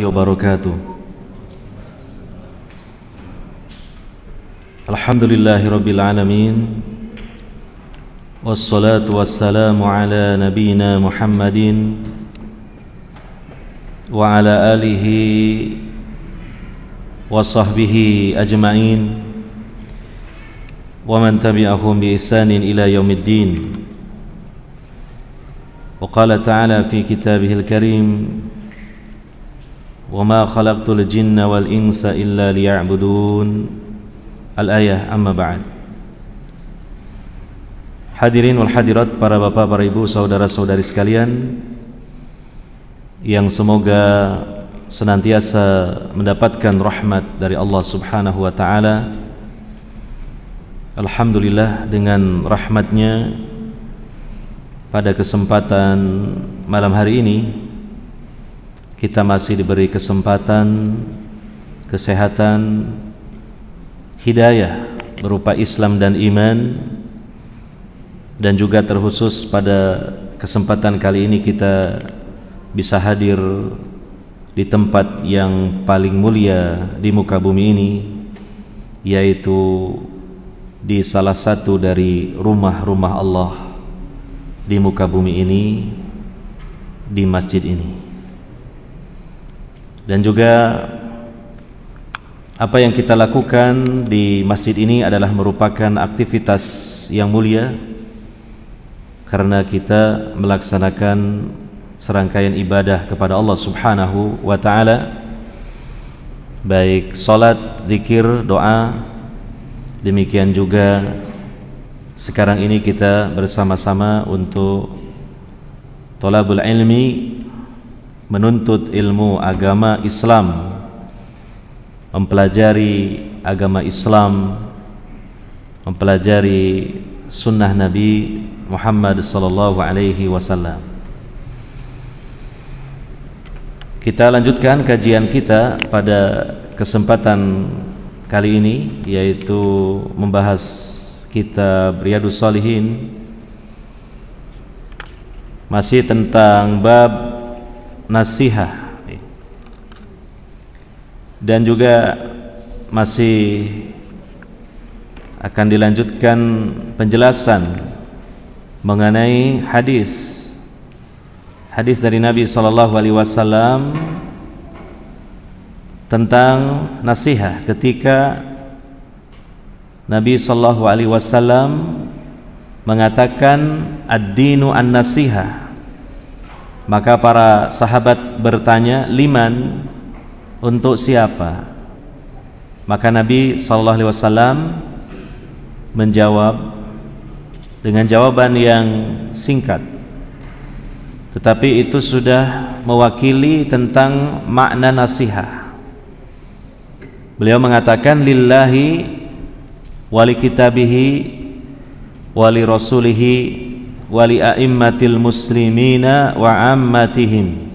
wabarakatuh. Alhamdulillahirabbil alamin. Wassalatu wassalamu ala nabiyyina Muhammadin wa ala alihi wa sahbihi ajma'in wa man tabi'ahum bi ihsanin ila yaumiddin. Wa qala ta'ala fi kitabihil karim: wa ma khalaqtul jinna wal insa illa liya'budun. Al-ayah, amma ba'd. Hadirin wal hadirat, para bapak, para ibu, saudara-saudari sekalian yang semoga senantiasa mendapatkan rahmat dari Allah Subhanahu wa ta'ala. Alhamdulillah, dengan rahmatnya pada kesempatan malam hari ini kita masih diberi kesempatan, kesehatan, hidayah berupa Islam dan iman, dan juga terkhusus pada kesempatan kali ini kita bisa hadir di tempat yang paling mulia di muka bumi ini, yaitu di salah satu dari rumah-rumah Allah di muka bumi ini, di masjid ini. Dan juga apa yang kita lakukan di masjid ini adalah merupakan aktivitas yang mulia, karena kita melaksanakan serangkaian ibadah kepada Allah Subhanahu wa ta'ala, baik salat, zikir, doa. Demikian juga sekarang ini kita bersama-sama untuk thalabul ilmi, menuntut ilmu agama Islam, mempelajari agama Islam, mempelajari sunnah Nabi Muhammad sallallahu alaihi wasallam. Kita lanjutkan kajian kita pada kesempatan kali ini, yaitu membahas kitab Riyadhus Shalihin, masih tentang bab nasihah, dan juga masih akan dilanjutkan penjelasan mengenai hadis dari Nabi SAW tentang nasihat, ketika Nabi SAW mengatakan ad-dinu an-nasihah. Maka para sahabat bertanya, liman, untuk siapa? Maka Nabi SAW menjawab dengan jawaban yang singkat, tetapi itu sudah mewakili tentang makna nasihat. Beliau mengatakan, lillahi wali kitabihi wali rasulihi wali a'immatil muslimina wa ammatihim.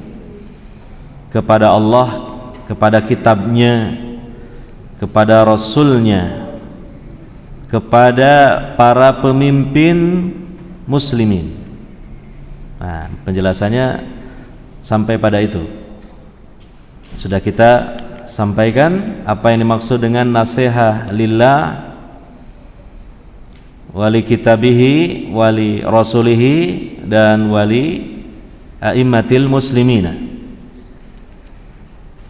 Kepada Allah, kepada kitabnya, kepada rasulnya, kepada para pemimpin muslimin. Nah, penjelasannya sampai pada itu. Sudah kita sampaikan apa yang dimaksud dengan nasihat lillah, wali kitabihi, wali rasulihi, dan wali a'immatil muslimina.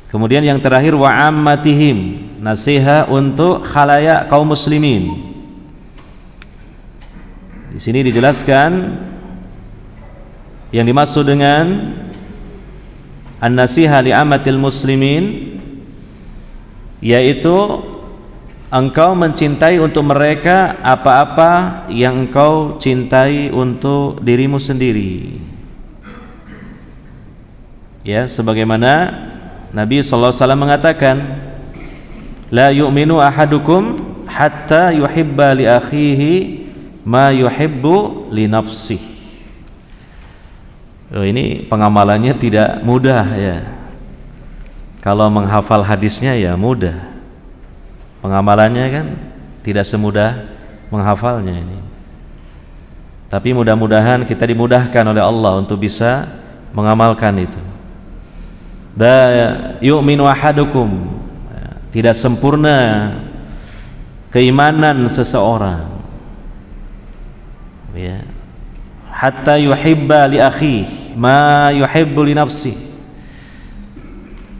Kemudian yang terakhir, wa ammatihim, nasihat untuk khalayak kaum muslimin. Di sini dijelaskan yang dimaksud dengan an-nasihat li ammatil muslimin, yaitu engkau mencintai untuk mereka apa-apa yang engkau cintai untuk dirimu sendiri. Ya, sebagaimana Nabi SAW mengatakan, la yu'minu ahadukum hatta yuhibba li akhihi ma yuhibbu li nafsihi. Oh, ini pengamalannya tidak mudah ya. Kalau menghafal hadisnya ya mudah, pengamalannya kan tidak semudah menghafalnya ini. Tapi mudah-mudahan kita dimudahkan oleh Allah untuk bisa mengamalkan itu. La yu'minu ahadukum, tidak sempurna keimanan seseorang, ya, hatta yuhibba li akhihi ma yuhibbu li nafsihi,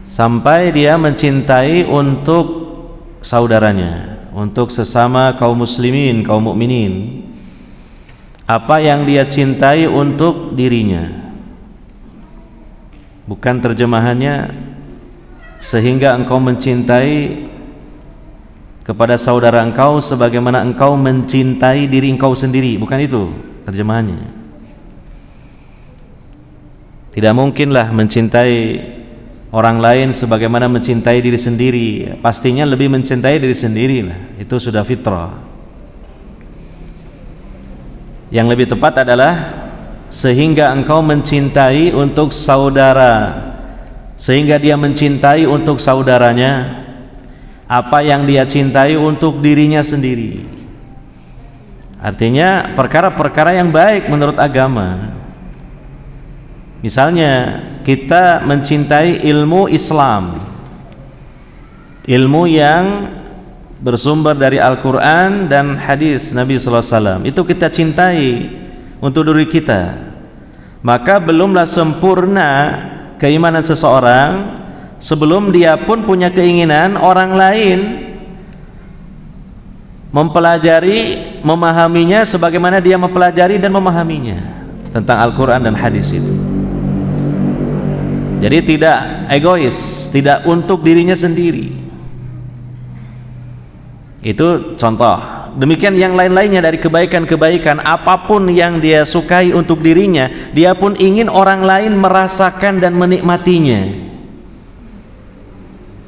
sampai dia mencintai untuk saudaranya, untuk sesama kaum muslimin, kaum mukminin, apa yang dia cintai untuk dirinya. Bukan terjemahannya sehingga engkau mencintai kepada saudara engkau sebagaimana engkau mencintai diri engkau sendiri, bukan itu terjemahannya. Tidak mungkinlah mencintai orang lain sebagaimana mencintai diri sendiri. Pastinya lebih mencintai diri sendiri lah, itu sudah fitrah. Yang lebih tepat adalah sehingga engkau mencintai untuk saudara, sehingga dia mencintai untuk saudaranya apa yang dia cintai untuk dirinya sendiri. Artinya perkara-perkara yang baik menurut agama. Misalnya kita mencintai ilmu Islam, ilmu yang bersumber dari Al-Quran dan hadis Nabi sallallahu alaihi wasallam, itu kita cintai untuk diri kita, maka belumlah sempurna keimanan seseorang sebelum dia pun punya keinginan orang lain mempelajari, memahaminya sebagaimana dia mempelajari dan memahaminya tentang Al-Quran dan hadis itu. Jadi tidak egois, tidak untuk dirinya sendiri. Itu contoh. Demikian yang lain-lainnya dari kebaikan-kebaikan, apapun yang dia sukai untuk dirinya, dia pun ingin orang lain merasakan dan menikmatinya.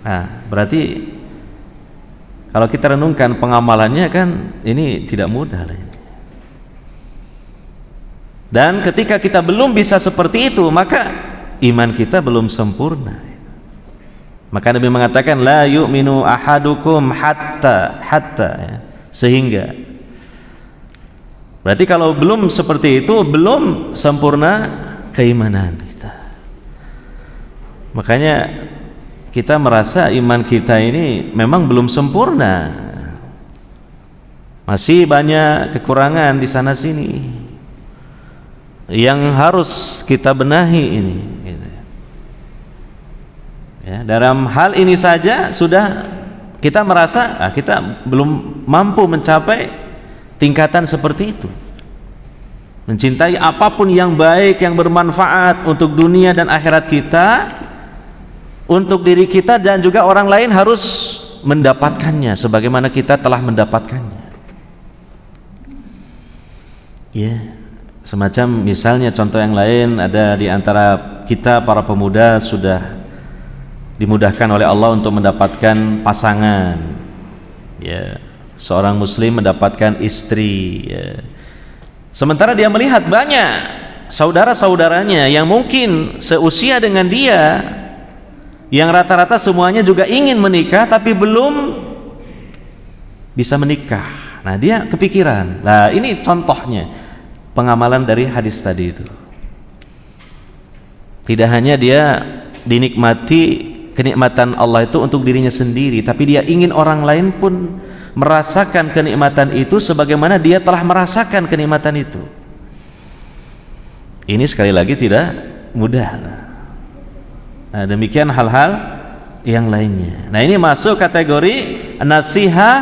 Nah, berarti kalau kita renungkan pengamalannya kan ini tidak mudah lah. Dan ketika kita belum bisa seperti itu, maka iman kita belum sempurna. Maka Nabi mengatakan la yu'minu ahadukum hatta ya, sehingga. Berarti kalau belum seperti itu belum sempurna keimanan kita. Makanya kita merasa iman kita ini memang belum sempurna, masih banyak kekurangan di sana sini yang harus kita benahi ini, gitu. Ya, dalam hal ini saja sudah kita merasa kita belum mampu mencapai tingkatan seperti itu. Mencintai apapun yang baik, yang bermanfaat untuk dunia dan akhirat kita, untuk diri kita dan juga orang lain harus mendapatkannya sebagaimana kita telah mendapatkannya. Ya, semacam misalnya contoh yang lain, ada di antara kita para pemuda sudah dimudahkan oleh Allah untuk mendapatkan pasangan, ya, seorang muslim mendapatkan istri, ya. Sementara dia melihat banyak saudara-saudaranya yang mungkin seusia dengan dia, yang rata-rata semuanya juga ingin menikah tapi belum bisa menikah. Nah, dia kepikiran. Nah, ini contohnya pengamalan dari hadis tadi itu. Tidak hanya dia dinikmati kenikmatan Allah itu untuk dirinya sendiri, tapi dia ingin orang lain pun merasakan kenikmatan itu sebagaimana dia telah merasakan kenikmatan itu. Ini sekali lagi tidak mudah. Nah, demikian hal-hal yang lainnya. Nah, ini masuk kategori nasihah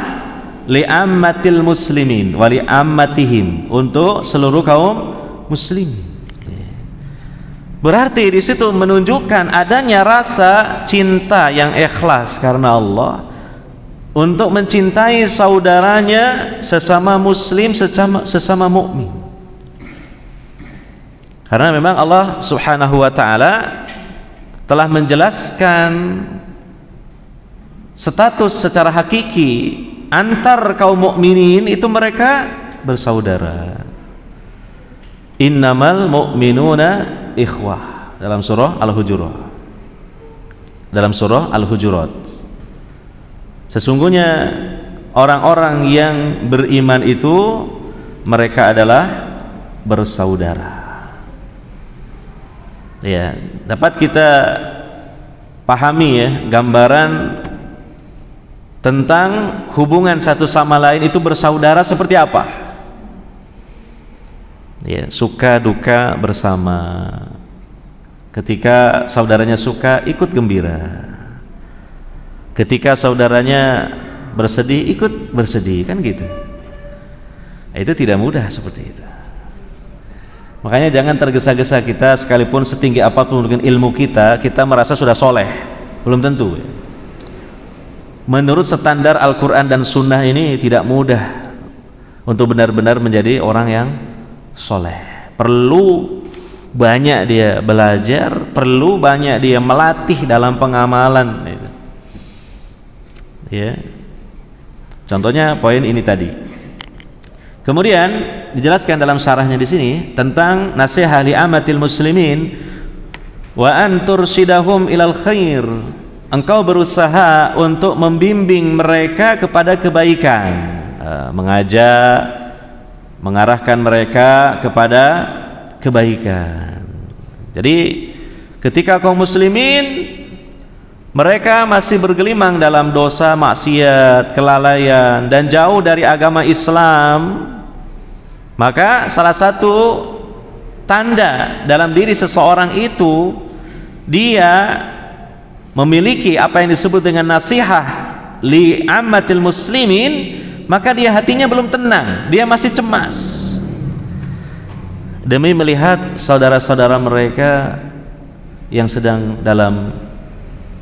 li'ammatil muslimin wa li'ammatihim, untuk seluruh kaum muslimin. Berarti di situ menunjukkan adanya rasa cinta yang ikhlas karena Allah untuk mencintai saudaranya sesama muslim, sesama mukmin. Karena memang Allah Subhanahu wa taala telah menjelaskan status secara hakiki antar kaum mukminin itu mereka bersaudara. Innamal mu'minuna ikhwah, dalam surah Al-Hujurat. Dalam surah Al-Hujurat, sesungguhnya orang-orang yang beriman itu mereka adalah bersaudara. Ya, dapat kita pahami ya gambaran tentang hubungan satu sama lain itu bersaudara seperti apa. Ya, suka duka bersama. Ketika saudaranya suka, ikut gembira. Ketika saudaranya bersedih, ikut bersedih, kan gitu. Itu tidak mudah seperti itu. Makanya jangan tergesa-gesa kita, sekalipun setinggi apapun dengan ilmu kita, kita merasa sudah soleh. Belum tentu. Menurut standar Al-Quran dan Sunnah ini tidak mudah untuk benar-benar menjadi orang yang soleh. Perlu banyak dia belajar, perlu banyak dia melatih dalam pengamalan. Ya. Contohnya poin ini tadi. Kemudian dijelaskan dalam syarahnya di sini tentang nasihat li amatil muslimin wa an tursidahum ilal khair. Engkau berusaha untuk membimbing mereka kepada kebaikan, mengajak, mengarahkan mereka kepada kebaikan. Jadi ketika kaum muslimin mereka masih bergelimang dalam dosa, maksiat, kelalaian dan jauh dari agama Islam, maka salah satu tanda dalam diri seseorang itu dia memiliki apa yang disebut dengan nasihat li ammatil muslimin, maka dia hatinya belum tenang, dia masih cemas demi melihat saudara-saudara mereka yang sedang dalam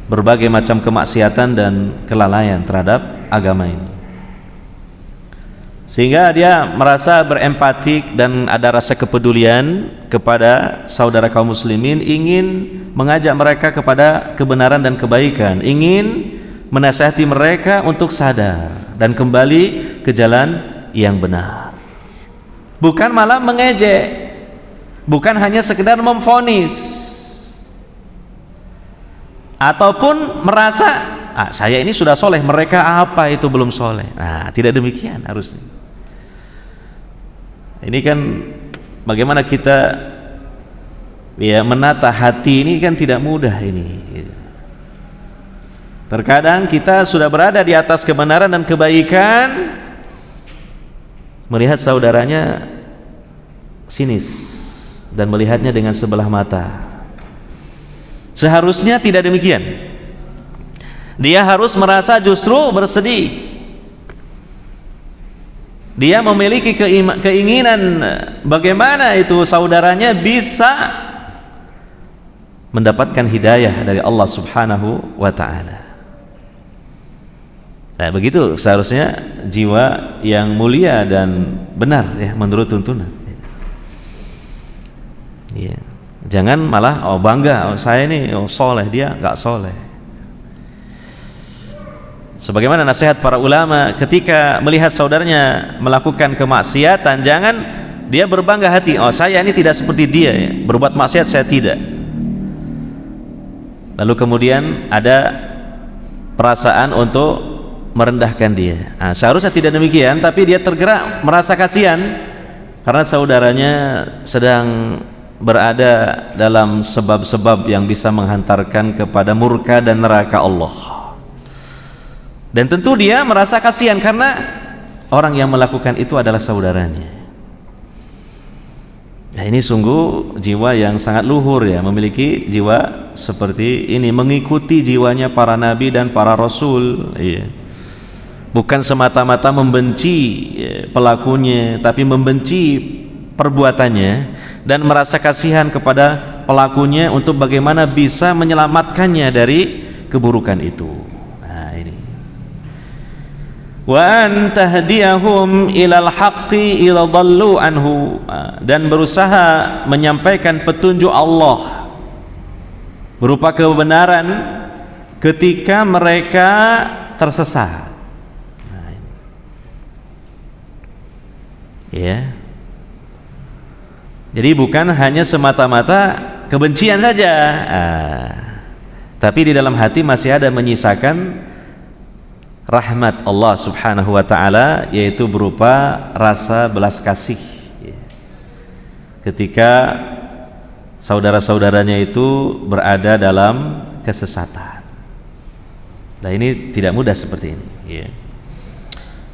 berbagai macam kemaksiatan dan kelalaian terhadap agama ini, sehingga dia merasa berempatik dan ada rasa kepedulian kepada saudara kaum muslimin, ingin mengajak mereka kepada kebenaran dan kebaikan, ingin menasihati mereka untuk sadar dan kembali ke jalan yang benar, bukan malah mengejek, bukan hanya sekedar memvonis ataupun merasa saya ini sudah soleh, mereka apa itu belum soleh. Nah, tidak demikian harusnya. Ini kan bagaimana kita ya menata hati ini kan tidak mudah ini. Terkadang kita sudah berada di atas kebenaran dan kebaikan, melihat saudaranya sinis dan melihatnya dengan sebelah mata. Seharusnya tidak demikian. Dia harus merasa justru bersedih. Dia memiliki keinginan bagaimana itu saudaranya bisa mendapatkan hidayah dari Allah Subhanahu wa ta'ala. Nah, begitu seharusnya jiwa yang mulia dan benar ya menurut tuntunan. Ya. Jangan malah bangga, saya ini soleh, dia nggak soleh. Sebagaimana nasihat para ulama, ketika melihat saudaranya melakukan kemaksiatan, jangan dia berbangga hati, saya ini tidak seperti dia ya. Berbuat maksiat saya tidak. Lalu kemudian ada perasaan untuk merendahkan dia. Nah, seharusnya tidak demikian, tapi dia tergerak merasa kasihan karena saudaranya sedang berada dalam sebab-sebab yang bisa menghantarkan kepada murka dan neraka Allah. Dan tentu dia merasa kasihan karena orang yang melakukan itu adalah saudaranya. Nah, ini sungguh jiwa yang sangat luhur ya, memiliki jiwa seperti ini, mengikuti jiwanya para nabi dan para rasul ya. Bukan semata-mata membenci ya, pelakunya, tapi membenci perbuatannya dan merasa kasihan kepada pelakunya untuk bagaimana bisa menyelamatkannya dari keburukan itu. Nah, ini. Wa an tahdiyahum ilal haqqi idza dhallu anhu, dan berusaha menyampaikan petunjuk Allah berupa kebenaran ketika mereka tersesat. Nah, ini. Ya. Jadi bukan hanya semata-mata kebencian saja, tapi di dalam hati masih ada menyisakan rahmat Allah Subhanahu wa ta'ala, yaitu berupa rasa belas kasih ketika saudara-saudaranya itu berada dalam kesesatan. Nah, ini tidak mudah seperti ini, ya.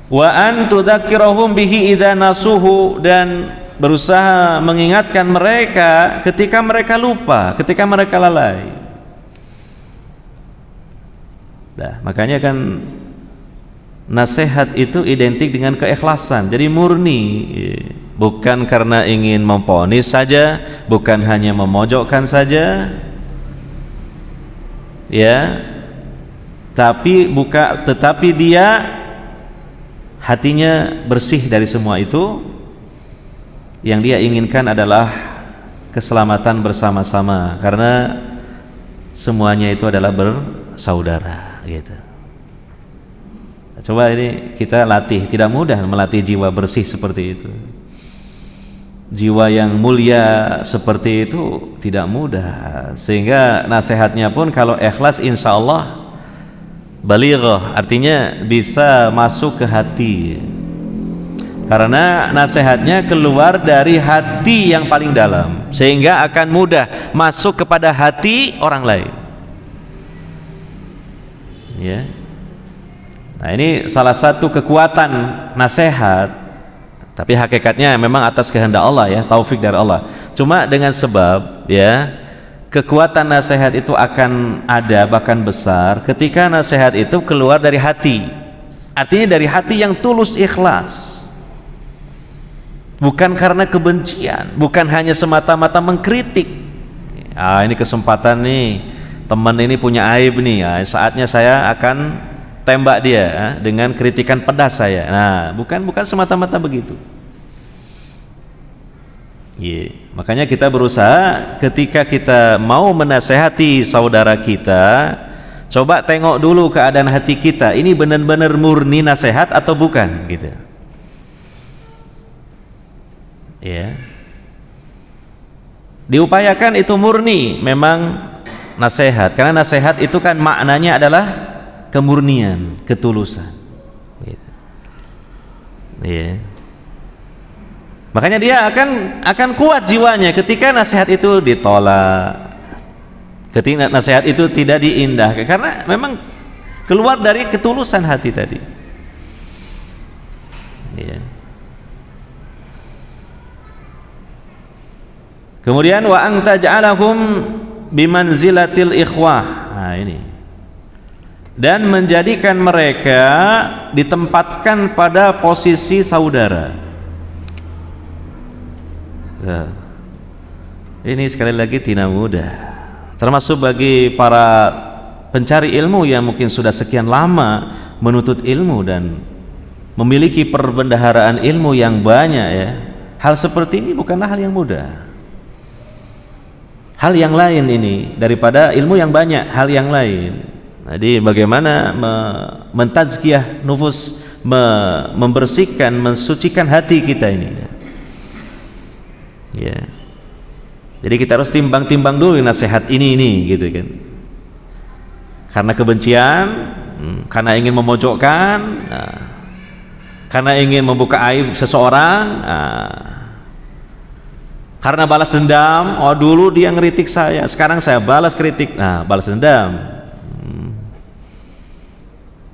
Wa an tudzakirahum bihi idza nasuhu, dan berusaha mengingatkan mereka ketika mereka lupa, ketika mereka lalai. Nah, makanya kan nasihat itu identik dengan keikhlasan. Jadi murni, bukan karena ingin memponis saja, bukan hanya memojokkan saja, ya, tetapi dia hatinya bersih dari semua itu. Yang dia inginkan adalah keselamatan bersama-sama, karena semuanya itu adalah bersaudara, gitu. Coba ini kita latih, tidak mudah melatih jiwa bersih seperti itu. Jiwa yang mulia seperti itu tidak mudah, sehingga nasihatnya pun kalau ikhlas insya Allah balighah, artinya bisa masuk ke hati, karena nasihatnya keluar dari hati yang paling dalam, sehingga akan mudah masuk kepada hati orang lain, ya. Nah, ini salah satu kekuatan nasihat, tapi hakikatnya memang atas kehendak Allah, ya, taufik dari Allah. Cuma dengan sebab, ya, kekuatan nasihat itu akan ada, bahkan besar, ketika nasihat itu keluar dari hati. Artinya dari hati yang tulus ikhlas, bukan karena kebencian, bukan hanya semata-mata mengkritik. Ini kesempatan nih, teman ini punya aib nih, saatnya saya akan tembak dia dengan kritikan pedas saya. Nah, bukan semata-mata begitu. Makanya kita berusaha ketika kita mau menasehati saudara kita, coba tengok dulu keadaan hati kita, ini benar-benar murni nasihat atau bukan, gitu. Ya. Diupayakan itu murni memang nasihat, karena nasihat itu kan maknanya adalah kemurnian, ketulusan, gitu. Ya. Makanya dia akan kuat jiwanya ketika nasihat itu ditolak, ketika nasihat itu tidak diindahkan, karena memang keluar dari ketulusan hati tadi. Ya. Kemudian wa anta ja'alahum bimanzilatil ikhwah. Nah, ini. Dan menjadikan mereka ditempatkan pada posisi saudara. Nah, ini sekali lagi tidak mudah, termasuk bagi para pencari ilmu yang mungkin sudah sekian lama menuntut ilmu dan memiliki perbendaharaan ilmu yang banyak, ya. Hal seperti ini bukanlah hal yang mudah. Hal yang lain ini daripada ilmu yang banyak, hal yang lain. Jadi bagaimana mentazkiyah nufus, membersihkan, mensucikan hati kita ini, ya. Jadi kita harus timbang-timbang dulu nasihat ini gitu kan. Karena kebencian, karena ingin memojokkan, karena ingin membuka aib seseorang, karena balas dendam. Oh, dulu dia ngeritik saya, sekarang saya balas kritik. Nah, balas dendam.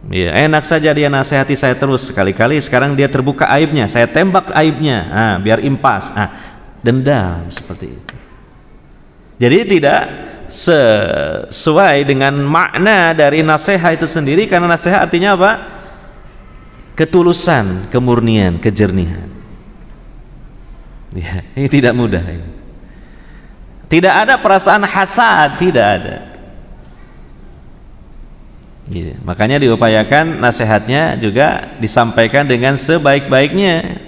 Ya, enak saja dia nasihati saya terus, sekali-kali sekarang dia terbuka aibnya, saya tembak aibnya, biar impas. Dendam seperti itu. Jadi tidak sesuai dengan makna dari nasihat itu sendiri, karena nasihat artinya apa? Ketulusan, kemurnian, kejernihan. Ya, ini tidak mudah ini. Tidak ada perasaan hasad, tidak ada. Gitu. Makanya diupayakan nasihatnya juga disampaikan dengan sebaik-baiknya,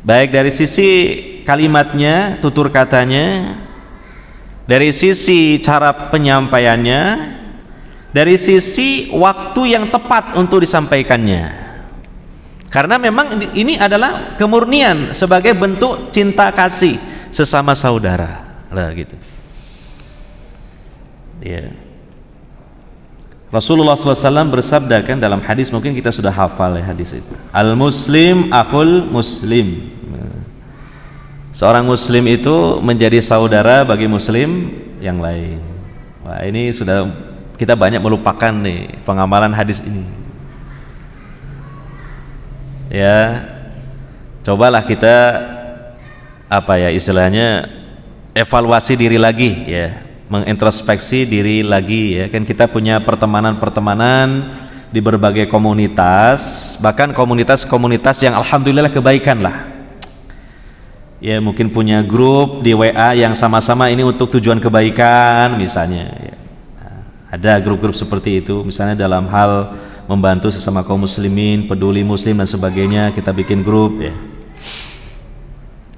baik dari sisi kalimatnya, tutur katanya, dari sisi cara penyampaiannya, dari sisi waktu yang tepat untuk disampaikannya. Karena memang ini adalah kemurnian sebagai bentuk cinta kasih sesama saudara, lah gitu. Ya. Rasulullah SAW bersabda kan dalam hadis, mungkin kita sudah hafal ya hadis itu. Al-muslim akhul muslim. Seorang muslim itu menjadi saudara bagi muslim yang lain. Wah, ini sudah kita banyak melupakan nih pengamalan hadis ini. Ya, cobalah kita istilahnya evaluasi diri lagi ya, mengintrospeksi diri lagi ya. Kan kita punya pertemanan-pertemanan di berbagai komunitas, bahkan komunitas-komunitas yang alhamdulillah kebaikan lah. Ya, mungkin punya grup di WA yang sama-sama ini untuk tujuan kebaikan misalnya ya. Nah, ada grup-grup seperti itu misalnya dalam hal membantu sesama kaum muslimin, peduli muslim dan sebagainya, kita bikin grup ya,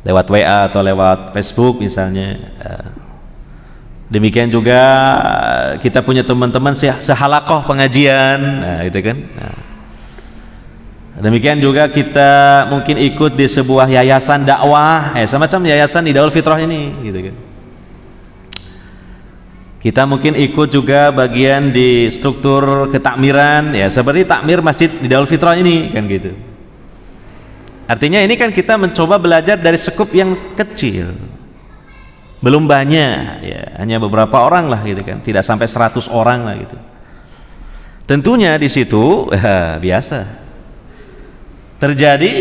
lewat WA atau lewat Facebook misalnya. Demikian juga kita punya teman-teman sehalakoh pengajian, nah itu kan. Nah, demikian juga kita mungkin ikut di sebuah yayasan dakwah, semacam yayasan Hidayatul Fitrah ini, gitu kan. Kita mungkin ikut juga bagian di struktur ketakmiran, ya seperti takmir Masjid Hidayatul Fitrah ini, kan gitu. Artinya ini kan kita mencoba belajar dari skup yang kecil, belum banyak, ya hanya beberapa orang lah, gitu kan, tidak sampai 100 orang lah, gitu. Tentunya di situ biasa terjadi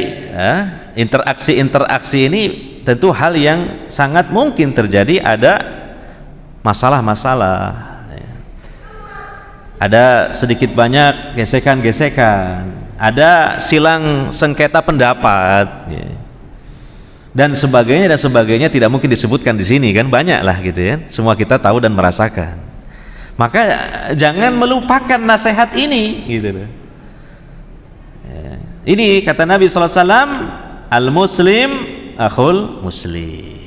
interaksi ini, tentu hal yang sangat mungkin terjadi, ada masalah-masalah ya. Ada sedikit banyak gesekan-gesekan, ada silang sengketa pendapat ya. Dan sebagainya tidak mungkin disebutkan di sini kan, banyak lah gitu ya, semua kita tahu dan merasakan. Maka jangan melupakan nasihat ini gitu loh. Ini kata Nabi SAW, al-muslim akhul muslim.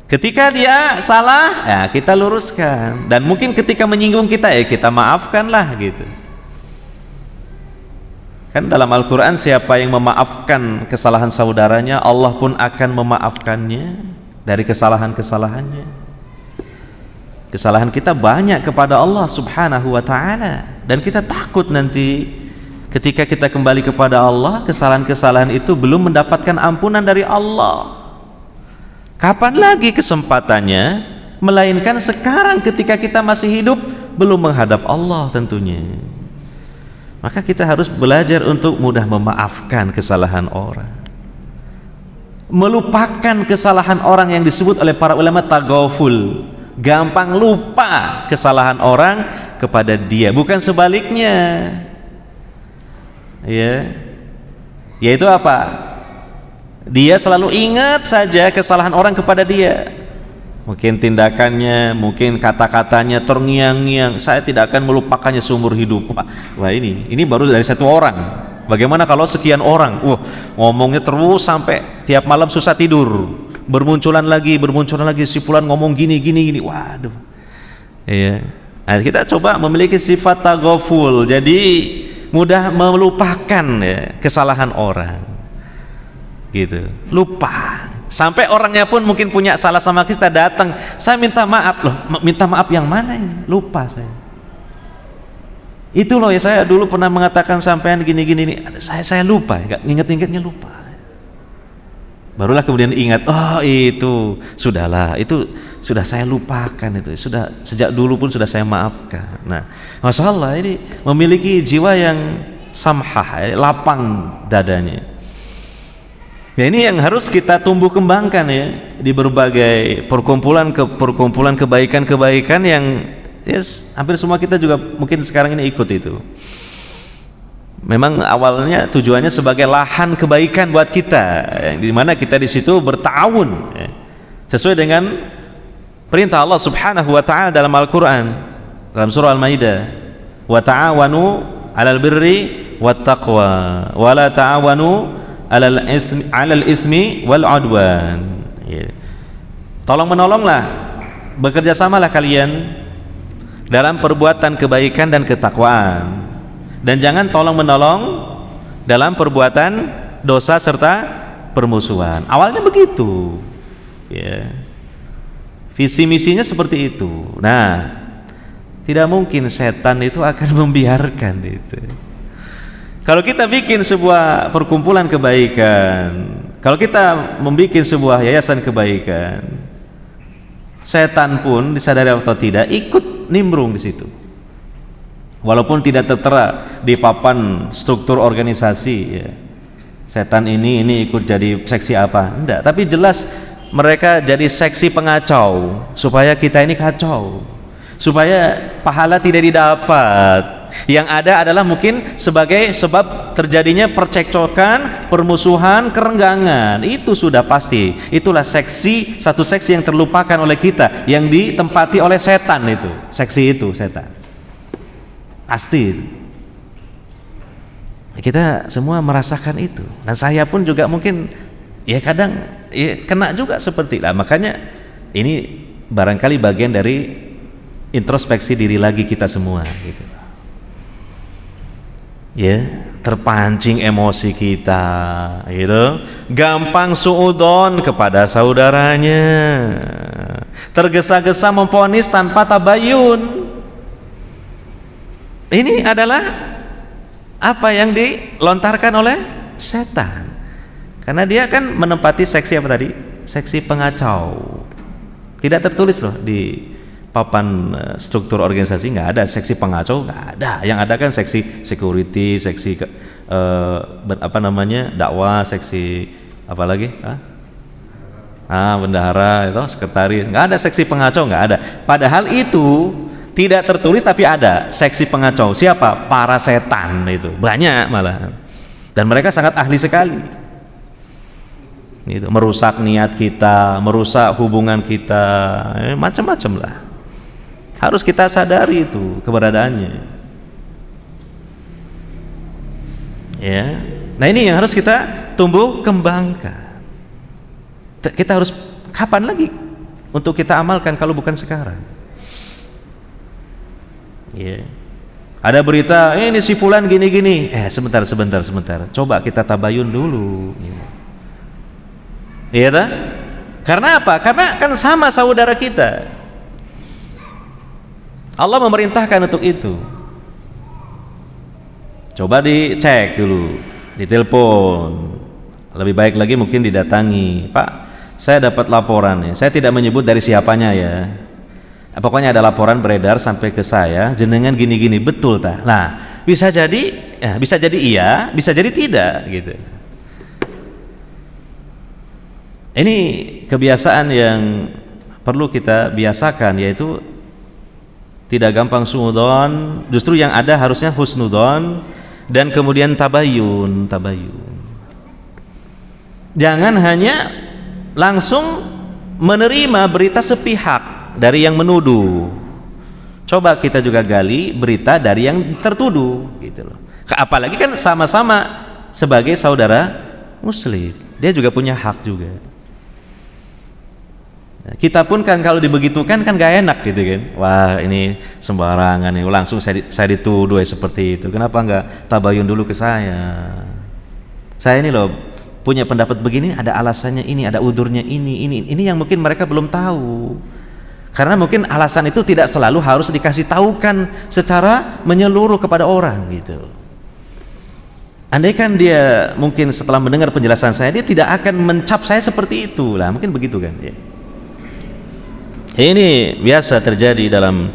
Ketika dia salah, ya kita luruskan. Dan mungkin ketika menyinggung kita, ya kita maafkanlah gitu. Kan dalam Al-Quran, siapa yang memaafkan kesalahan saudaranya, Allah pun akan memaafkannya dari kesalahan-kesalahannya. Kesalahan kita banyak kepada Allah Subhanahu wa ta'ala, dan kita takut nanti ketika kita kembali kepada Allah, kesalahan-kesalahan itu belum mendapatkan ampunan dari Allah. Kapan lagi kesempatannya, melainkan sekarang ketika kita masih hidup, belum menghadap Allah tentunya. Maka kita harus belajar untuk mudah memaafkan kesalahan orang, melupakan kesalahan orang yang disebut oleh para ulama taghaful, gampang lupa kesalahan orang kepada dia, bukan sebaliknya. Ya, yaitu apa? Dia selalu ingat saja kesalahan orang kepada dia, mungkin tindakannya, mungkin kata-katanya terngiang-ngiang, saya tidak akan melupakannya seumur hidup. Wah ini baru dari satu orang. Bagaimana kalau sekian orang? Ngomongnya terus sampai tiap malam susah tidur, bermunculan lagi si fulan ngomong gini. Waduh. Iya. Nah, kita coba memiliki sifat taghaful, jadi mudah melupakan ya, kesalahan orang gitu, lupa. Sampai orangnya pun mungkin punya salah sama kita, datang, saya minta maaf. Loh, minta maaf yang mana ini? Lupa saya. Itu loh ya, saya dulu pernah mengatakan sampean gini saya lupa, nggak inget-ingetnya lupa. Barulah kemudian ingat, oh itu sudahlah, itu sudah saya lupakan, itu sudah sejak dulu pun sudah saya maafkan. Nah, masya Allah, ini memiliki jiwa yang samhah, lapang dadanya. Ya, ini yang harus kita tumbuh kembangkan ya, di berbagai perkumpulan kebaikan-kebaikan yang hampir semua kita juga mungkin sekarang ini ikut itu. Memang awalnya tujuannya sebagai lahan kebaikan buat kita, di mana kita di situ bertawun ya, sesuai dengan perintah Allah Subhanahu wa ta'ala dalam Al-Quran, dalam surah Al-Maidah, wa ta'awanu 'alal birri wat taqwa wa la ta'awanu 'alal ismi wal 'udwan. Ya. Tolong menolonglah, bekerja samalah kalian dalam perbuatan kebaikan dan ketakwaan, dan jangan tolong menolong dalam perbuatan dosa serta permusuhan. Awalnya begitu ya, visi misinya seperti itu. Nah, tidak mungkin setan itu akan membiarkan itu. Kalau kita bikin sebuah perkumpulan kebaikan, kalau kita membuat sebuah yayasan kebaikan, setan pun disadari atau tidak ikut nimbrung di situ. Walaupun tidak tertera di papan struktur organisasi, ya. Setan ini ikut jadi seksi apa? Enggak, tapi jelas mereka jadi seksi pengacau supaya kita ini kacau, supaya pahala tidak didapat. Yang ada adalah mungkin sebagai sebab terjadinya percekcokan, permusuhan, kerenggangan. Itu sudah pasti. Itulah satu seksi yang terlupakan oleh kita, yang ditempati oleh setan itu. Seksi itu setan. Pasti. Kita semua merasakan itu. Dan saya pun juga mungkin ya kadang ya kena juga seperti itu. Makanya ini barangkali bagian dari introspeksi diri lagi kita semua gitu. Ya, terpancing emosi kita gitu, gampang suudzon kepada saudaranya, tergesa-gesa memvonis tanpa tabayun. Ini adalah apa yang dilontarkan oleh setan, karena dia kan menempati seksi apa tadi? Seksi pengacau. Tidak tertulis loh di papan struktur organisasi, nggak ada seksi pengacau, nggak ada. Yang ada kan seksi security, seksi dakwah, seksi apa lagi? Bendahara itu, sekretaris. Nggak ada seksi pengacau, nggak ada. Padahal itu tidak tertulis tapi ada seksi pengacau. Siapa? Para setan itu banyak malah, dan mereka sangat ahli sekali. Itu merusak niat kita, merusak hubungan kita, macam-macam lah. Harus kita sadari itu keberadaannya. Ya. Nah, ini yang harus kita tumbuh kembangkan. Kita harus kapan lagi untuk kita amalkan kalau bukan sekarang? Ya. Ada berita ini si fulan gini-gini. Sebentar. Coba kita tabayun dulu. Iya tak? Karena apa? Karena kan sama saudara kita. Allah memerintahkan untuk itu. Coba dicek dulu, ditelepon. Lebih baik lagi mungkin didatangi. Pak, saya dapat laporan ya. Saya tidak menyebut dari siapanya ya. Pokoknya ada laporan beredar sampai ke saya, jenengan gini-gini, betul tak? Nah, bisa jadi iya, bisa jadi tidak gitu. Ini kebiasaan yang perlu kita biasakan, yaitu tidak gampang suudzon, justru yang ada harusnya husnudzon, dan kemudian tabayun. Jangan hanya langsung menerima berita sepihak dari yang menuduh. Coba kita juga gali berita dari yang tertuduh gitu loh. Apalagi kan sama-sama sebagai saudara muslim, dia juga punya hak juga. Kita pun kan kalau dibegitukan kan gak enak gitu kan. Wah, ini sembarangan nih, langsung saya dituduh seperti itu. Kenapa nggak tabayun dulu ke saya? Saya ini loh punya pendapat begini, ada alasannya ini, ada udurnya ini yang mungkin mereka belum tahu. Karena mungkin alasan itu tidak selalu harus dikasih tahukan secara menyeluruh kepada orang gitu. Andaikan dia mungkin setelah mendengar penjelasan saya, dia tidak akan mencap saya seperti itu lah, mungkin begitu kan ya. Ini biasa terjadi dalam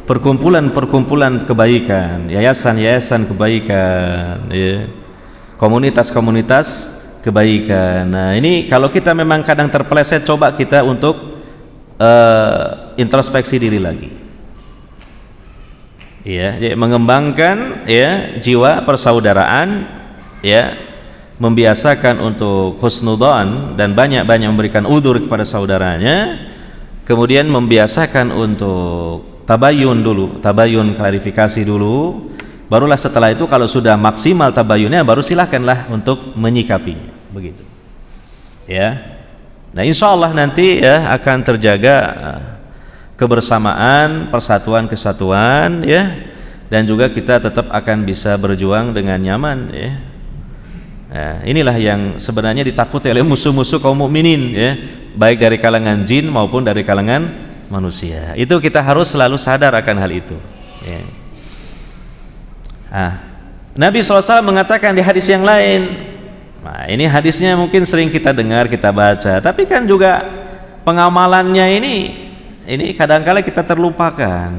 perkumpulan-perkumpulan kebaikan, yayasan-yayasan kebaikan, ya. Komunitas-komunitas kebaikan. Nah, ini kalau kita memang kadang terpeleset, coba kita untuk introspeksi diri lagi. Ya, mengembangkan ya jiwa persaudaraan, ya, membiasakan untuk husnudzon dan banyak-banyak memberikan udzur kepada saudaranya. Kemudian membiasakan untuk tabayun dulu, tabayun klarifikasi dulu. Barulah setelah itu kalau sudah maksimal tabayunnya, baru silahkanlah untuk menyikapinya, begitu. Ya. Nah, insya Allah nanti ya akan terjaga kebersamaan, persatuan, kesatuan, ya. Dan juga kita tetap akan bisa berjuang dengan nyaman, ya. Nah, inilah yang sebenarnya ditakuti oleh musuh-musuh kaum mukminin, ya, baik dari kalangan jin maupun dari kalangan manusia. Itu kita harus selalu sadar akan hal itu, ya. Nabi SAW mengatakan di hadis yang lain, nah ini hadisnya mungkin sering kita dengar, kita baca, tapi kan juga pengamalannya ini ini kadangkala kita terlupakan.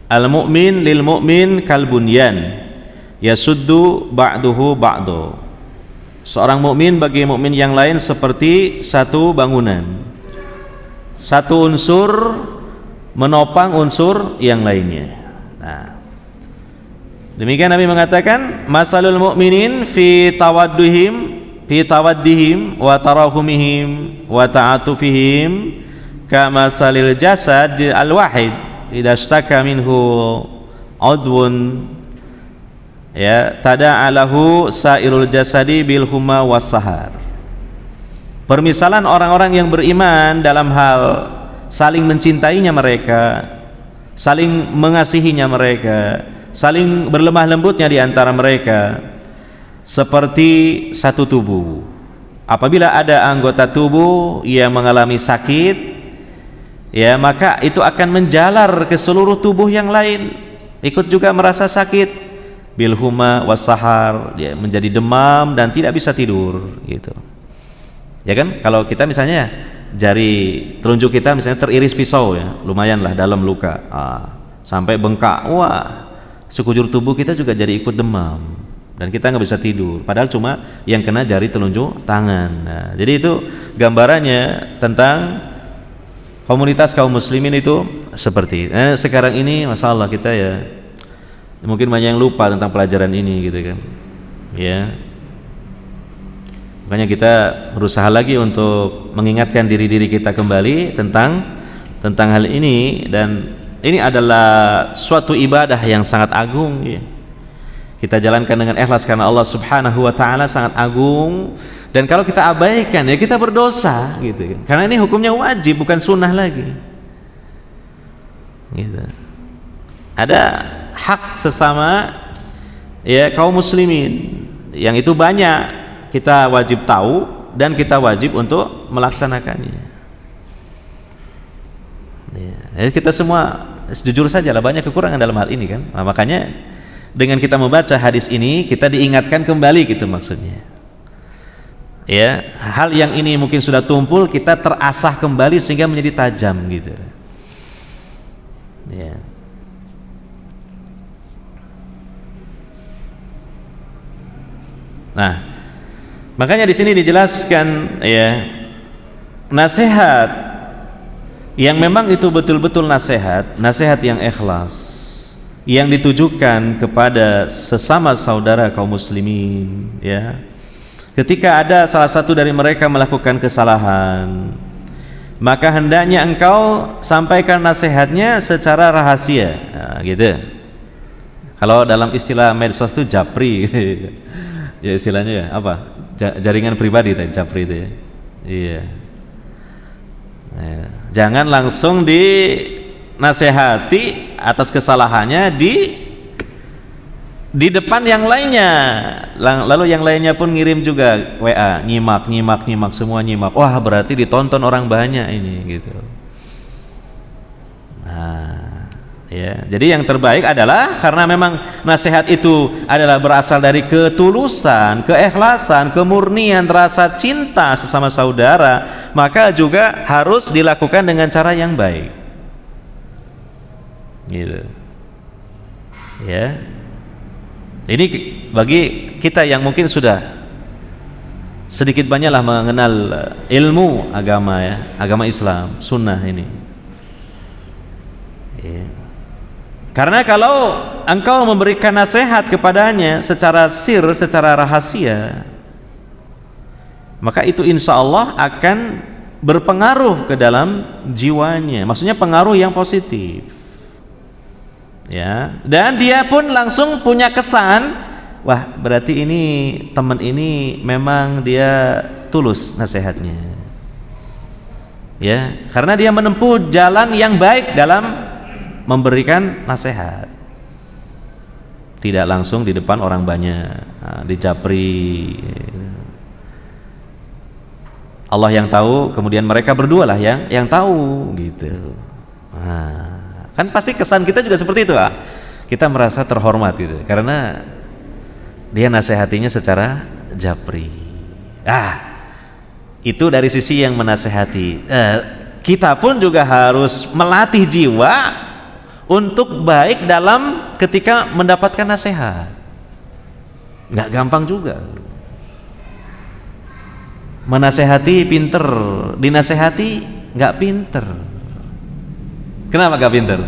Al mu'min lil mu'min kal bunyan yasuddu ba'duhu ba'du. Seorang mukmin bagi mukmin yang lain seperti satu bangunan. Satu unsur menopang unsur yang lainnya. Nah, demikian Nabi mengatakan, masalul mu'minin fi tawaddihim wa tarahumihim wa ta'atufihim kamasalil jasad al-wahid idza ishtaka minhu udwun ya tada'alahu sairul jasadi bil humma was sahar. Permisalan orang-orang yang beriman dalam hal saling mencintainya mereka, saling mengasihinya mereka, saling berlemah lembutnya di antara mereka, seperti satu tubuh. Apabila ada anggota tubuh yang mengalami sakit, ya maka itu akan menjalar ke seluruh tubuh yang lain, ikut juga merasa sakit, bil huma wasahar, ya, menjadi demam dan tidak bisa tidur, gitu. Ya kan, kalau kita misalnya jari telunjuk kita misalnya teriris pisau, ya lumayan lah dalam luka, sampai bengkak, wah sekujur tubuh kita juga jadi ikut demam dan kita nggak bisa tidur, padahal cuma yang kena jari telunjuk tangan. Nah, jadi itu gambarannya tentang komunitas kaum muslimin itu seperti sekarang ini. Masalah kita ya mungkin banyak yang lupa tentang pelajaran ini, gitu kan ya. Makanya kita berusaha lagi untuk mengingatkan diri kita kembali tentang hal ini, dan ini adalah suatu ibadah yang sangat agung, ya. Kita jalankan dengan ikhlas karena Allah Subhanahu wa taala sangat agung, dan kalau kita abaikan ya kita berdosa, gitu kan. Karena ini hukumnya wajib, bukan sunnah lagi. Gitu. Ada hak sesama ya kaum muslimin yang itu banyak, kita wajib tahu dan kita wajib untuk melaksanakannya. Ya, kita semua jujur saja lah banyak kekurangan dalam hal ini kan. Nah, makanya dengan kita membaca hadis ini kita diingatkan kembali, gitu maksudnya. Ya, hal yang ini mungkin sudah tumpul, kita terasah kembali sehingga menjadi tajam, gitu. Ya. Nah, makanya di sini dijelaskan ya, nasihat yang memang itu betul-betul nasihat yang ikhlas, yang ditujukan kepada sesama saudara kaum muslimin, ya. Ketika ada salah satu dari mereka melakukan kesalahan, maka hendaknya engkau sampaikan nasihatnya secara rahasia, nah, gitu. Kalau dalam istilah medsos itu japri, ya istilahnya ya apa? Jaringan pribadi tadi, japri itu ya. Iya. Nah, jangan langsung dinasehati atas kesalahannya di depan yang lainnya. Lalu yang lainnya pun ngirim juga WA, nyimak semua nyimak. Wah, berarti ditonton orang banyak ini, gitu. Nah, ya, jadi yang terbaik adalah karena memang nasihat itu adalah berasal dari ketulusan, keikhlasan, kemurnian, rasa cinta sesama saudara, maka juga harus dilakukan dengan cara yang baik, gitu. Ya, ini bagi kita yang mungkin sudah sedikit banyaklah mengenal ilmu agama, ya, agama Islam, sunnah ini. Ya. Karena kalau engkau memberikan nasihat kepadanya secara sir, secara rahasia, maka itu insya Allah akan berpengaruh ke dalam jiwanya. Maksudnya pengaruh yang positif, ya. Dan dia pun langsung punya kesan, wah berarti ini teman ini memang dia tulus nasihatnya, ya. Karena dia menempuh jalan yang baik dalam memberikan nasihat, tidak langsung di depan orang banyak, dijapri. Allah yang tahu, kemudian mereka berdua lah yang tahu, gitu. Nah, kan pasti kesan kita juga seperti itu, kita merasa terhormat, gitu, karena dia nasihatinya secara japri. Itu dari sisi yang menasehati. kita pun juga harus melatih jiwa untuk baik dalam ketika mendapatkan nasihat. Nggak gampang juga. Menasehati pinter, dinasehati nggak pinter. Kenapa nggak pinter?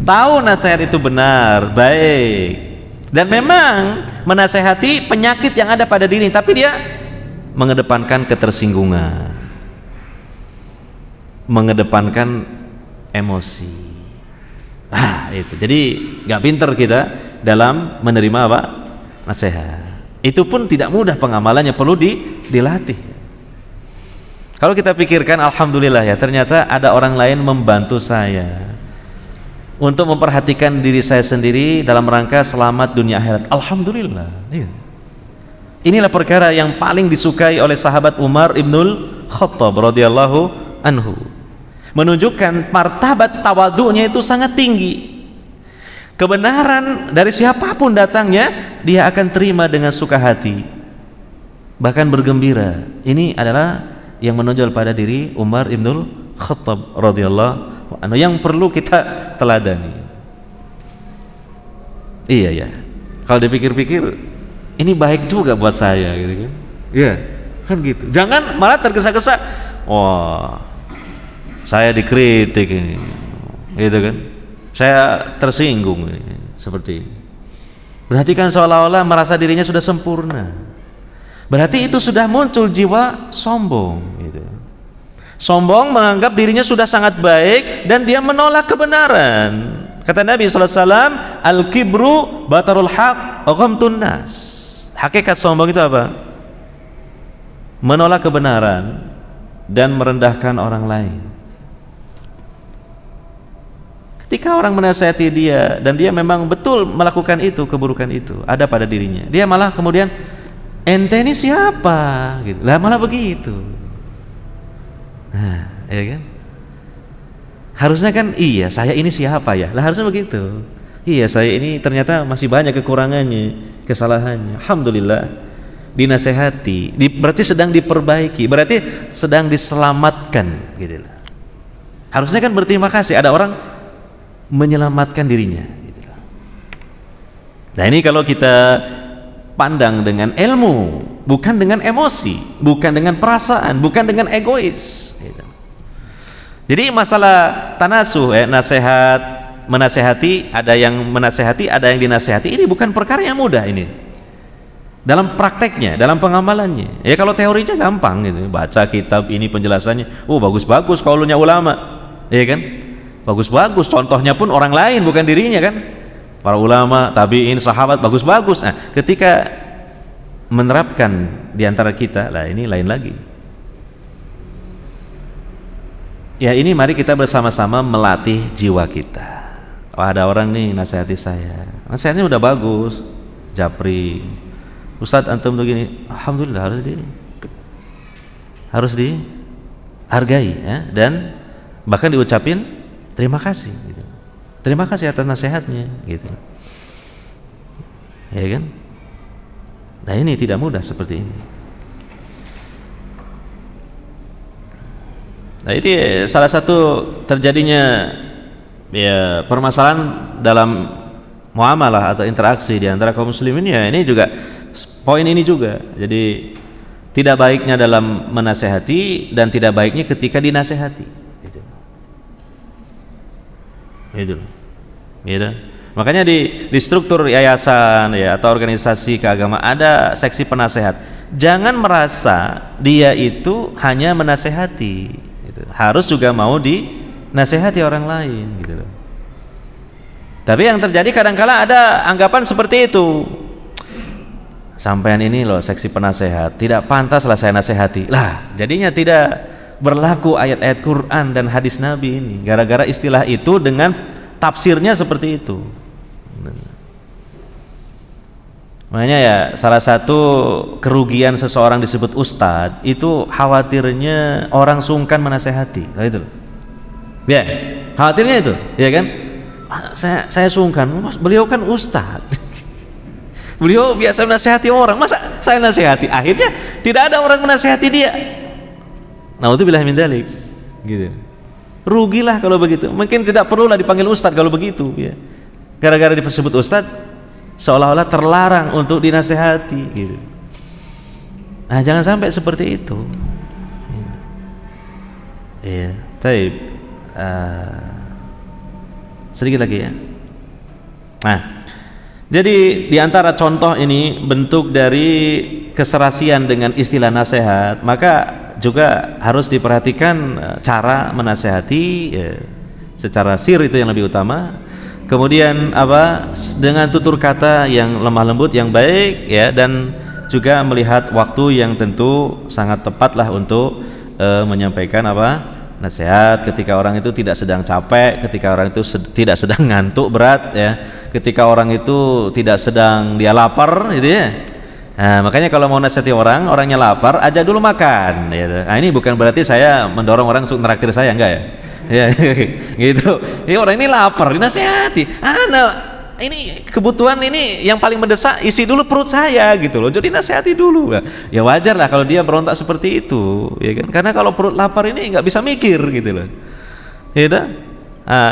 Tahu nasihat itu benar, baik, dan memang menasehati penyakit yang ada pada diri, tapi dia mengedepankan ketersinggungan, mengedepankan emosi. Itu. Jadi nggak pinter kita dalam menerima apa? Nasihat. Itu pun tidak mudah pengamalannya, perlu dilatih. Kalau kita pikirkan, alhamdulillah ya, ternyata ada orang lain membantu saya untuk memperhatikan diri saya sendiri dalam rangka selamat dunia akhirat. Alhamdulillah. Inilah perkara yang paling disukai oleh sahabat Umar ibnul Khattab radhiyallahu anhu. Menunjukkan martabat tawadhu'nya itu sangat tinggi. Kebenaran dari siapapun datangnya, dia akan terima dengan suka hati, bahkan bergembira. Ini adalah yang menonjol pada diri Umar ibnul Khattab radhiyallahu anhu yang perlu kita teladani. Iya ya, kalau dipikir-pikir ini baik juga buat saya, gitu kan? Iya, kan gitu. Jangan malah tergesa-gesa. Wah, saya dikritik ini, gitu kan? Saya tersinggung ini, seperti ini. Berarti kan seolah-olah merasa dirinya sudah sempurna. Berarti itu sudah muncul jiwa sombong, gitu. Sombong menganggap dirinya sudah sangat baik dan dia menolak kebenaran. Kata Nabi SAW, al-kibru batarul haq wa ghamtun nas. Hakikat sombong itu apa? Menolak kebenaran dan merendahkan orang lain. Ketika orang menasihati dia dan dia memang betul melakukan itu, keburukan itu ada pada dirinya, dia malah kemudian, ente ini siapa? Gitu. Lah malah begitu. Nah, ya kan? Harusnya kan, iya, saya ini siapa ya? Lah harusnya begitu. Iya, saya ini ternyata masih banyak kekurangannya, kesalahannya. Alhamdulillah, dinasehati, berarti sedang diperbaiki, berarti sedang diselamatkan, gitu lah. Harusnya kan berterima kasih, ada orang menyelamatkan dirinya, gitu lah. Nah, ini kalau kita pandang dengan ilmu, bukan dengan emosi, bukan dengan perasaan, bukan dengan egois, gitu. Jadi masalah tanasuh, nasihat, menasehati, ada yang menasehati, ada yang dinasehati, ini bukan perkara yang mudah ini. Dalam prakteknya, dalam pengamalannya. Ya kalau teorinya gampang gitu, baca kitab ini penjelasannya, bagus-bagus kaulunya ulama, ya kan? Bagus-bagus, contohnya pun orang lain bukan dirinya kan? Para ulama, tabi'in, sahabat, bagus-bagus. Nah, ketika menerapkan di antara kita, lah ini lain lagi. Ya ini mari kita bersama-sama melatih jiwa kita. Ada orang nih nasihati saya, nasihatnya udah bagus, japri, Ustadz antum begini, alhamdulillah harus dihargai ya, dan bahkan diucapin terima kasih gitu. Terima kasih atas nasihatnya gitu. Ya kan? Nah ini tidak mudah seperti ini. Nah ini salah satu terjadinya ya permasalahan dalam muamalah atau interaksi di antara kaum muslimin, ya ini juga poin ini juga. Jadi tidak baiknya dalam menasehati dan tidak baiknya ketika dinasehati. Gitu. Gitu. Makanya di struktur yayasan ya atau organisasi keagamaan ada seksi penasehat. Jangan merasa dia itu hanya menasehati, gitu. Harus juga mau dinasehati orang lain, gitu. Tapi yang terjadi kadangkala ada anggapan seperti itu. Sampean ini loh seksi penasehat, tidak pantas lah saya nasehati. Lah, jadinya tidak berlaku ayat-ayat Quran dan hadis Nabi ini. Gara-gara istilah itu dengan tafsirnya seperti itu. Makanya ya salah satu kerugian seseorang disebut ustadz itu khawatirnya orang sungkan menasehati. Nah, itu. Ya, khawatirnya itu, ya kan? Saya sungkan, beliau kan ustadz. Beliau biasa menasehati orang, masa saya nasehati? Akhirnya tidak ada orang menasehati dia. Naudzubillah min dzalik. gitu. Rugilah kalau begitu. Mungkin tidak perlulah dipanggil ustadz kalau begitu, ya. Gara-gara disebut ustadz, seolah-olah terlarang untuk dinasehati, gitu. Nah, jangan sampai seperti itu. Iya, taib. Sedikit lagi ya. Nah, jadi diantara contoh ini bentuk dari keserasian dengan istilah nasihat, maka juga harus diperhatikan cara menasehati ya, secara sir itu yang lebih utama. Kemudian dengan tutur kata yang lemah lembut yang baik ya, dan juga melihat waktu yang tentu sangat tepatlah untuk menyampaikan nasihat ketika orang itu tidak sedang capek, ketika orang itu tidak sedang ngantuk berat ya, ketika orang itu tidak sedang dia lapar gitu ya. Nah, makanya kalau mau nasihati orangnya lapar, ajak dulu makan gitu. Nah, ini bukan berarti saya mendorong orang untuk neraktir saya, enggak ya. Ya gitu. Ya, orang ini lapar, dinasihati. Ini kebutuhan ini yang paling mendesak, isi dulu perut saya gitu loh. Jadi nasihati dulu. Ya wajar lah kalau dia berontak seperti itu, ya kan? Karena kalau perut lapar ini nggak bisa mikir gitu loh. Ya dah.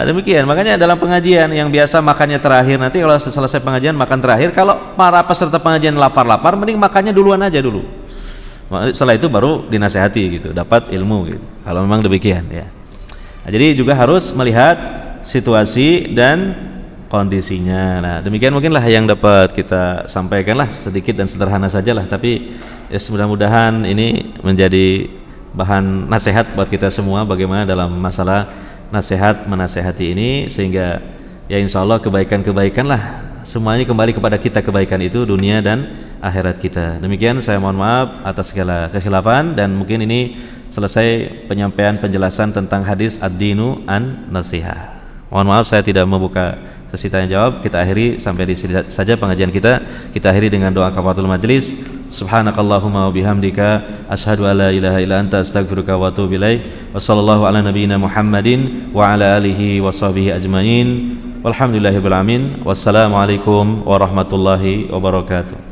Demikian. Makanya dalam pengajian yang biasa makannya terakhir, nanti kalau selesai pengajian makan terakhir, kalau para peserta pengajian lapar-lapar, mending makannya duluan aja dulu. Setelah itu baru dinasihati gitu, dapat ilmu gitu. Kalau memang demikian ya. Nah, jadi juga harus melihat situasi dan kondisinya. Nah, demikian mungkinlah yang dapat kita sampaikanlah, sedikit dan sederhana sajalah, tapi ya mudah-mudahan ini menjadi bahan nasihat buat kita semua bagaimana dalam masalah nasihat menasehati ini, sehingga ya insyaallah kebaikan-kebaikanlah semuanya kembali kepada kita, kebaikan itu dunia dan akhirat kita. Demikian, saya mohon maaf atas segala kekhilafan, dan mungkin ini selesai penyampaian penjelasan tentang hadis ad-dinu an-nasihah. Mohon maaf saya tidak membuka sesi tanya jawab. Kita akhiri sampai di sini saja pengajian kita. Kita akhiri dengan doa kafaratul majlis. Subhanakallahumma wa bihamdika asyhadu an la ilaha illa anta astaghfiruka wa atubu ilaik. Wa sallallahu ala nabiyyina Muhammadin wa ala alihi wa sahbihi ajmain. Walhamdulillahirabbil alamin. Wassalamualaikum warahmatullahi wabarakatuh.